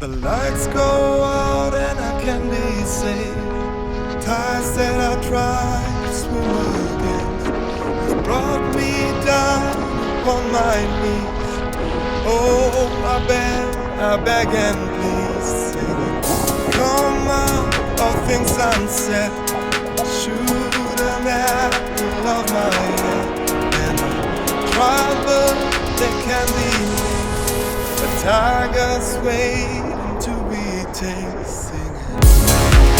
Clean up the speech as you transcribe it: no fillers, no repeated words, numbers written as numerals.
The lights go out and I can be saved. Tides that I tried to swim against has brought me down upon my knees. Oh, I beg and please, sing. Come out of things unsaid. Shoot an apple of my head. And I try, but they can't be me. The tigers waiting to be tamed, singing.